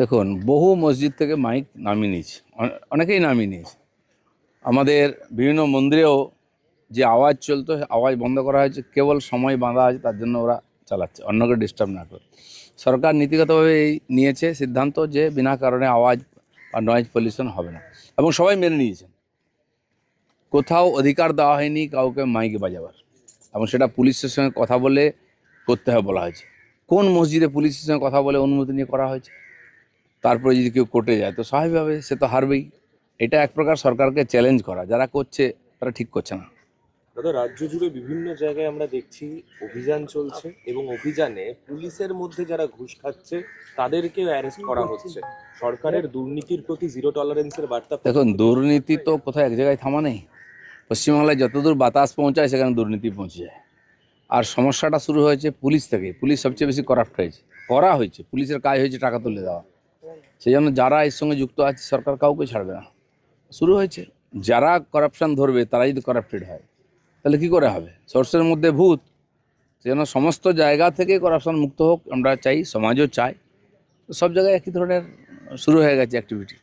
দেখুন, বহু মসজিদ থেকে মাইক নামিয়ে নিয়েছে, অনেকেই নামিয়ে নিয়েছে। আমাদের বিভিন্ন মন্দিরেও যে আওয়াজ চলতো, আওয়াজ বন্ধ করা হয়েছে, কেবল সময় বাঁধা আছে, তার জন্য ওরা চালাচ্ছে, অন্যকে ডিস্টার্ব না করে। সরকার নীতিগতভাবে এই নিয়েছে সিদ্ধান্ত যে বিনা কারণে আওয়াজ বা নয়েজ পলিউশন হবে না, এবং সবাই মেনে নিয়েছেন। কোথাও অধিকার দেওয়া হয়নি কাউকে মাইক বাজাবার, এবং সেটা পুলিশের সঙ্গে কথা বলে করতে হবে বলা হয়েছে। কোন মসজিদে পুলিশের সঙ্গে কথা বলে অনুমতি নিয়ে করা হয়েছে? তারপরে যদি কেউ কোর্টে যায় তো স্বাভাবিকভাবে সে তো হারবেই। এটা এক প্রকার সরকারকে চ্যালেঞ্জ করা, যারা করছে তারা ঠিক করছে না। দাদা, রাজ্য জুড়ে বিভিন্ন জায়গায় আমরা দেখছি অভিযান চলছে, এবং অভিযানে পুলিশের মধ্যে যারা ঘুষ খাচ্ছে তাদেরকেও অ্যারেস্ট করা হচ্ছে। সরকারের দুর্নীতির প্রতি জিরো টলারেন্সের বার্তা। দেখুন, দুর্নীতি তো কোথাও এক জায়গায় থামা নেই। পশ্চিমবাংলায় যতদূর বাতাস পৌঁছায় সেখানে দুর্নীতি পৌঁছে যায়। আর সমস্যাটা শুরু হয়েছে পুলিশ থেকে। পুলিশ সবচেয়ে বেশি করাপ্ট হয়েছে। পুলিশের কাজ হয়েছে টাকা তুলে দেওয়া। সেই জন্য যারা এর সঙ্গে যুক্ত আছে সরকার কাউকে ছাড়বে না। শুরু হয়েছে, যারা করাপশান ধরবে তারা যদি করাপ্টেড হয় তাহলে কি করে হবে? সোর্সের মধ্যে ভূত। সেজন্য সমস্ত জায়গা থেকে করাপশান মুক্ত হোক আমরা চাই, সমাজও চায়। সব জায়গায় একই ধরনের শুরু হয়ে গেছে অ্যাক্টিভিটি।